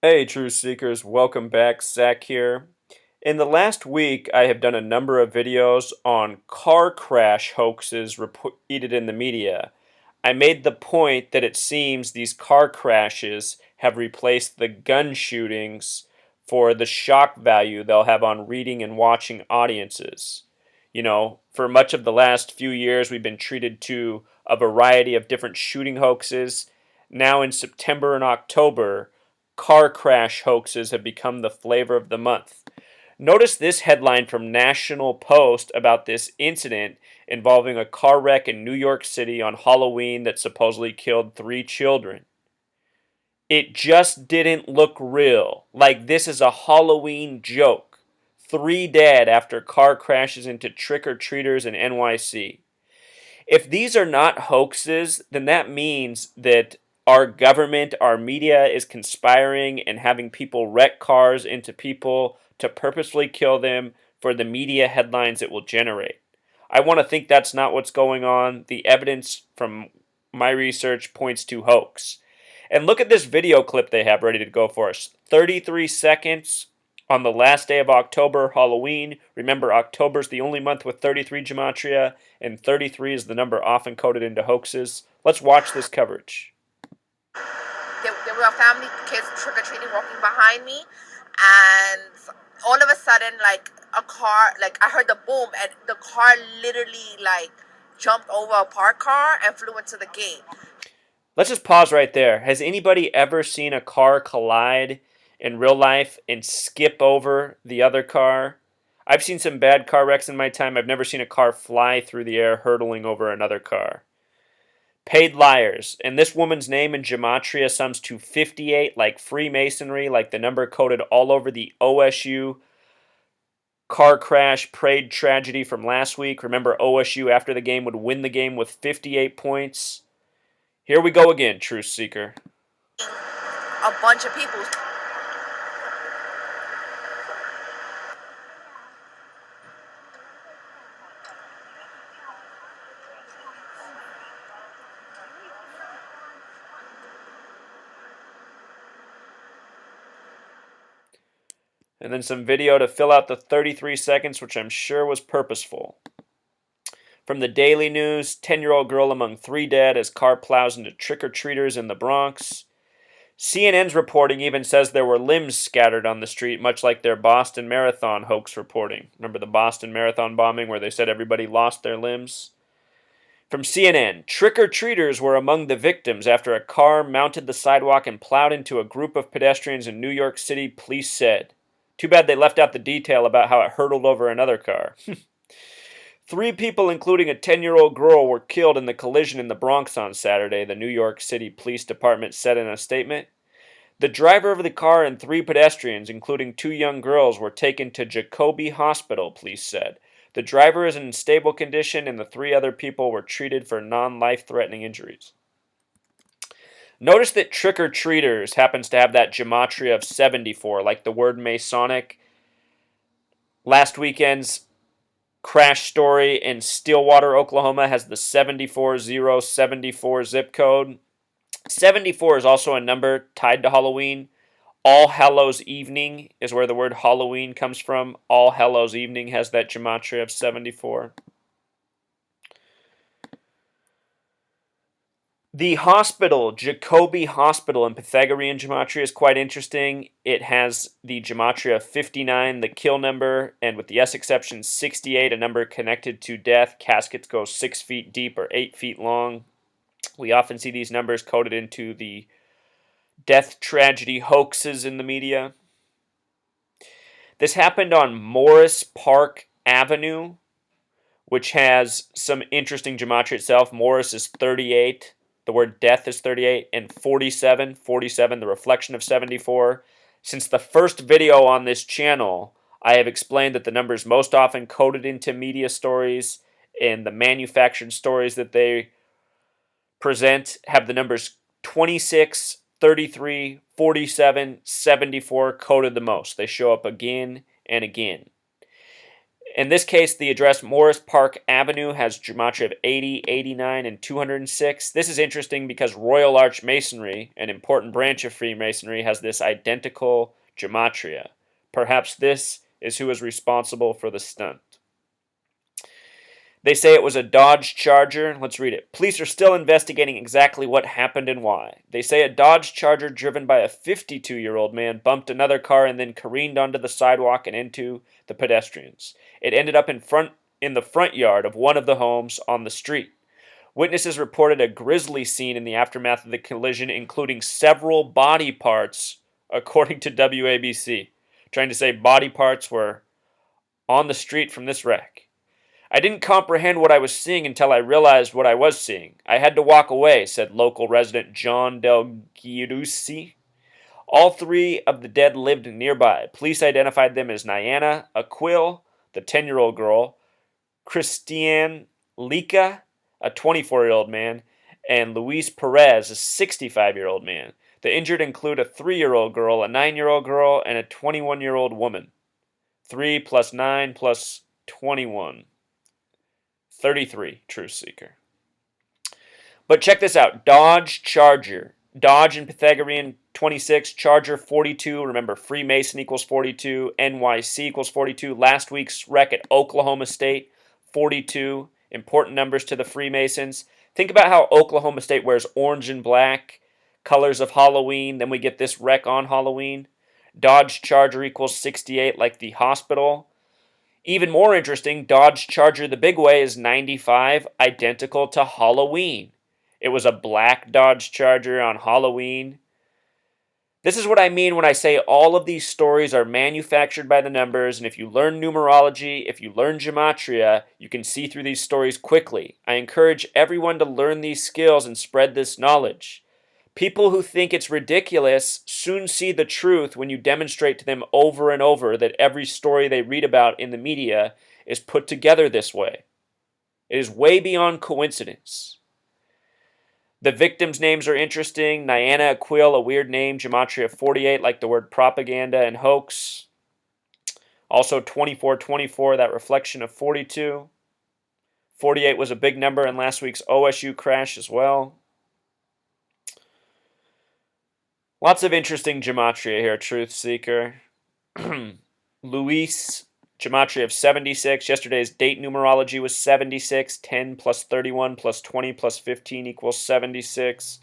Hey, Truth Seekers, welcome back. Zach here. In the last week, I have done a number of videos on car crash hoaxes repeated in the media. I made the point that it seems these car crashes have replaced the gun shootings for the shock value they'll have on reading and watching audiences. For much of the last few years, we've been treated to a variety of different shooting hoaxes. Now, in September and October, car crash hoaxes have become the flavor of the month. Notice this headline from National Post about this incident involving a car wreck in New York City on Halloween that supposedly killed 3 children. It just didn't look real. Like this is a Halloween joke. 3 dead after car crashes into trick-or-treaters in NYC. If these are not hoaxes, then that means that our government, our media is conspiring and having people wreck cars into people to purposefully kill them for the media headlines it will generate. I want to think that's not what's going on. The evidence from my research points to hoax. And look at this video clip they have ready to go for us. 33 seconds on the last day of October, Halloween. Remember, October's the only month with 33 gematria, and 33 is the number often coded into hoaxes. Let's watch this coverage. There were family kids trick-or-treating walking behind me, and all of a sudden, like, a car, like, I heard the boom, and the car literally, like, jumped over a parked car and flew into the gate. Let's just pause right there. Has anybody ever seen a car collide in real life and skip over the other car? I've seen some bad car wrecks in my time. I've never seen a car fly through the air hurtling over another car. Paid liars. And this woman's name in gematria sums to 58, like Freemasonry, like the number coded all over the OSU car crash parade tragedy from last week. Remember, OSU after the game would win the game with 58 points. Here we go again, Truth Seeker. A bunch of people. And then some video to fill out the 33 seconds, which I'm sure was purposeful. From the Daily News, 10-year-old girl among 3 dead as car plows into trick-or-treaters in the Bronx. CNN's reporting even says there were limbs scattered on the street, much like their Boston Marathon hoax reporting. Remember the Boston Marathon bombing where they said everybody lost their limbs? From CNN, trick-or-treaters were among the victims after a car mounted the sidewalk and plowed into a group of pedestrians in New York City, police said. Too bad they left out the detail about how it hurtled over another car. 3 people, including a 10-year-old girl, were killed in the collision in the Bronx on Saturday, the New York City Police Department said in a statement. The driver of the car and 3 pedestrians, including 2 young girls, were taken to Jacoby Hospital, police said. The driver is in stable condition, and the 3 other people were treated for non-life-threatening injuries. Notice that trick-or-treaters happens to have that gematria of 74, like the word Masonic. Last weekend's crash story in Stillwater, Oklahoma has the 74074 zip code. 74 is also a number tied to Halloween. All Hallows Evening is where the word Halloween comes from. All Hallows Evening has that gematria of 74. The hospital, Jacoby Hospital in Pythagorean gematria, is quite interesting. It has the gematria of 59, the kill number, and with the S exception, 68, a number connected to death. Caskets go 6 feet deep or 8 feet long. We often see these numbers coded into the death tragedy hoaxes in the media. This happened on Morris Park Avenue, which has some interesting gematria itself. Morris is 38. The word death is 38. And 47, the reflection of 74. Since the first video on this channel, I have explained that the numbers most often coded into media stories and the manufactured stories that they present have the numbers 26, 33, 47, 74 coded the most. They show up again and again. In this case, the address Morris Park Avenue has gematria of 80, 89, and 206. This is interesting because Royal Arch Masonry, an important branch of Freemasonry, has this identical gematria. Perhaps this is who is responsible for the stunt. They say it was a Dodge Charger. Let's read it. Police are still investigating exactly what happened and why. They say a Dodge Charger driven by a 52-year-old man bumped another car and then careened onto the sidewalk and into the pedestrians. It ended up in the front yard of one of the homes on the street. Witnesses reported a grisly scene in the aftermath of the collision, including several body parts, according to WABC. Trying to say body parts were on the street from this wreck. I didn't comprehend what I was seeing until I realized what I was seeing. I had to walk away, said local resident John Del Giudici. All three of the dead lived nearby. Police identified them as Niana Aquil, the 10-year-old girl, Christiane Lica, a 24-year-old man, and Luis Perez, a 65-year-old man. The injured include a 3-year-old girl, a 9-year-old girl, and a 21-year-old woman. 3 plus 9 plus 21. 33, Truth Seeker. But check this out. Dodge Charger. Dodge in Pythagorean 26, Charger 42. Remember, Freemason equals 42. NYC equals 42. Last week's wreck at Oklahoma State, 42. Important numbers to the Freemasons. Think about how Oklahoma State wears orange and black, colors of Halloween. Then we get this wreck on Halloween. Dodge Charger equals 68, like the hospital. Even more interesting, Dodge Charger the Big Way is 95, identical to Halloween. It was a black Dodge Charger on Halloween. This is what I mean when I say all of these stories are manufactured by the numbers, and if you learn numerology, if you learn gematria, you can see through these stories quickly. I encourage everyone to learn these skills and spread this knowledge. People who think it's ridiculous soon see the truth when you demonstrate to them over and over that every story they read about in the media is put together this way. It is way beyond coincidence. The victims' names are interesting. Niana Aquil, a weird name. Gematria 48, like the word propaganda and hoax. Also 2424, that reflection of 42. 48 was a big number in last week's OSU crash as well. Lots of interesting gematria here, Truth Seeker. Luis, gematria of 76. Yesterday's date numerology was 76. 10 plus 31 plus 20 plus 15 equals 76.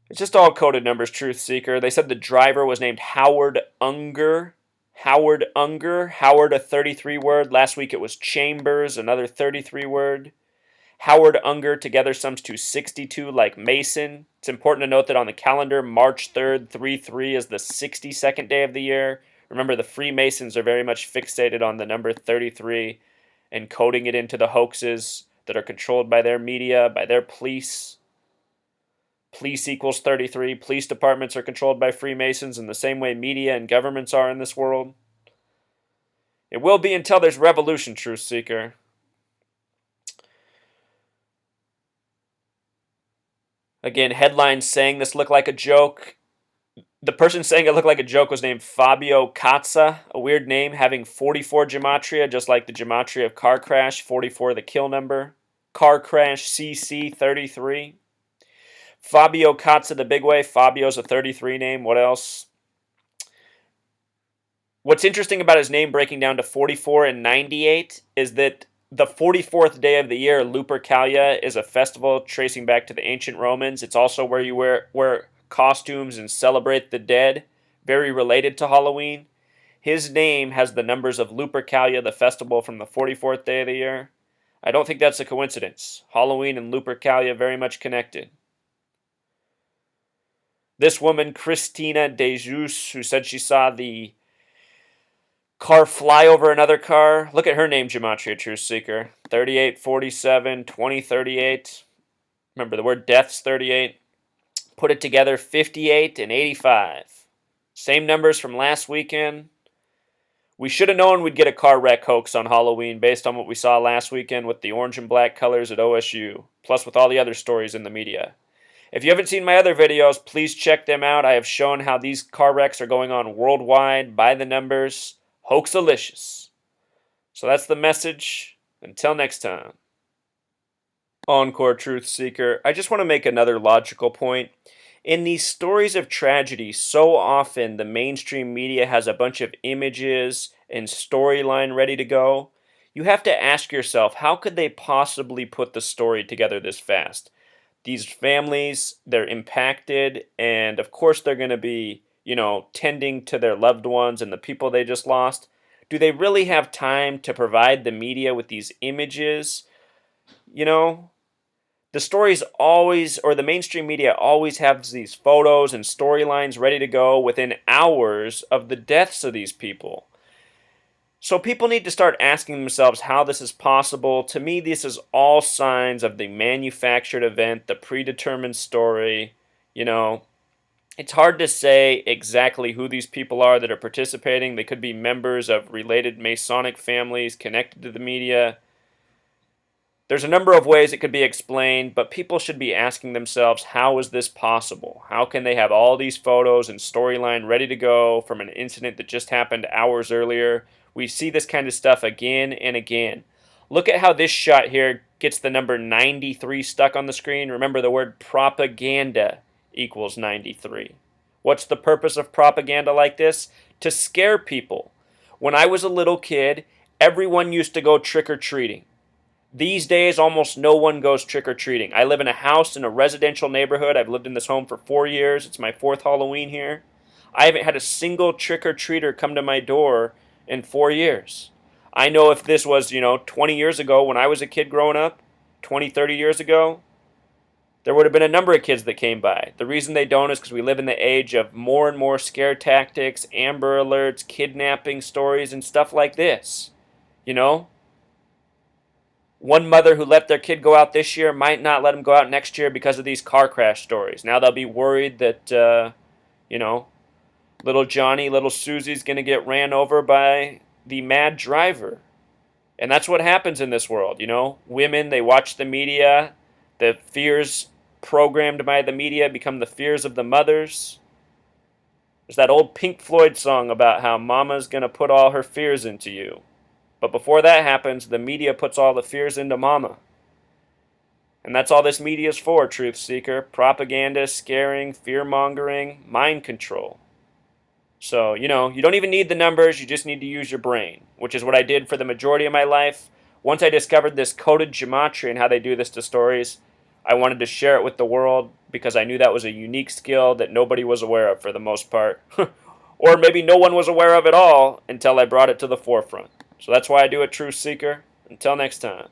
It's just all coded numbers, Truth Seeker. They said the driver was named Howard Unger. Howard, a 33 word. Last week it was Chambers, another 33 word. Howard Unger together sums to 62, like Mason. It's important to note that on the calendar, March 3rd, 3-3 is the 62nd day of the year. Remember, the Freemasons are very much fixated on the number 33 and coding it into the hoaxes that are controlled by their media, by their police. Police equals 33. Police departments are controlled by Freemasons in the same way media and governments are in this world. It will be until there's revolution, Truth Seeker. Again, headlines saying this looked like a joke. The person saying it looked like a joke was named Fabio Cazza, a weird name, having 44 gematria, just like the gematria of car crash, 44 the kill number. Car crash CC 33. Fabio Cazza the Big Way. Fabio's a 33 name. What else? What's interesting about his name breaking down to 44 and 98 is that the 44th day of the year, Lupercalia, is a festival tracing back to the ancient Romans. It's also where you wear costumes and celebrate the dead, very related to Halloween. His name has the numbers of Lupercalia, the festival from the 44th day of the year. I don't think that's a coincidence. Halloween and Lupercalia very much connected. This woman, Christina De Jesus, who said she saw the car fly over another car. Look at her name, Gematria Truth Seeker. 38, 47, 20, 38. Remember, the word death's 38. Put it together, 58 and 85. Same numbers from last weekend. We should have known we'd get a car wreck hoax on Halloween based on what we saw last weekend with the orange and black colors at OSU, plus with all the other stories in the media. If you haven't seen my other videos, please check them out. I have shown how these car wrecks are going on worldwide by the numbers. Hoaxalicious. So that's the message. Until next time. Encore Truth Seeker. I just want to make another logical point. In these stories of tragedy, so often the mainstream media has a bunch of images and storyline ready to go. You have to ask yourself, how could they possibly put the story together this fast? These families, they're impacted, and of course they're going to be, tending to their loved ones and the people they just lost. Do they really have time to provide the media with these images? You know, the stories always, or the mainstream media always has these photos and storylines ready to go within hours of the deaths of these people. So people need to start asking themselves how this is possible. To me, this is all signs of the manufactured event, the predetermined story. You know, it's hard to say exactly who these people are that are participating. They could be members of related Masonic families connected to the media. There's a number of ways it could be explained, but people should be asking themselves, how is this possible? How can they have all these photos and storyline ready to go from an incident that just happened hours earlier? We see this kind of stuff again and again. Look at how this shot here gets the number 93 stuck on the screen. Remember, the word propaganda equals 93. What's the purpose of propaganda like this? To scare people. When I was a little kid, everyone used to go trick-or-treating. These days, almost no one goes trick-or-treating. I live in a house in a residential neighborhood. I've lived in this home for 4 years. It's my fourth Halloween here. I haven't had a single trick-or-treater come to my door in 4 years. I know if this was, 20 years ago when I was a kid growing up, 20, 30 years ago, there would have been a number of kids that came by. The reason they don't is because we live in the age of more and more scare tactics, Amber Alerts, kidnapping stories, and stuff like this. You know? One mother who let their kid go out this year might not let him go out next year because of these car crash stories. Now they'll be worried that, you know, little Johnny, little Susie's going to get ran over by the mad driver. And that's what happens in this world, Women, they watch the media. The fears programmed by the media become the fears of the mothers. There's that old Pink Floyd song about how mama's going to put all her fears into you. But before that happens, the media puts all the fears into mama. And that's all this media is for, truth seeker. Propaganda, scaring, fear-mongering, mind control. So, you don't even need the numbers, you just need to use your brain, which is what I did for the majority of my life. Once I discovered this coded gematria and how they do this to stories, I wanted to share it with the world because I knew that was a unique skill that nobody was aware of for the most part. Or maybe no one was aware of it all until I brought it to the forefront. So that's why I do it, Truth Seeker. Until next time.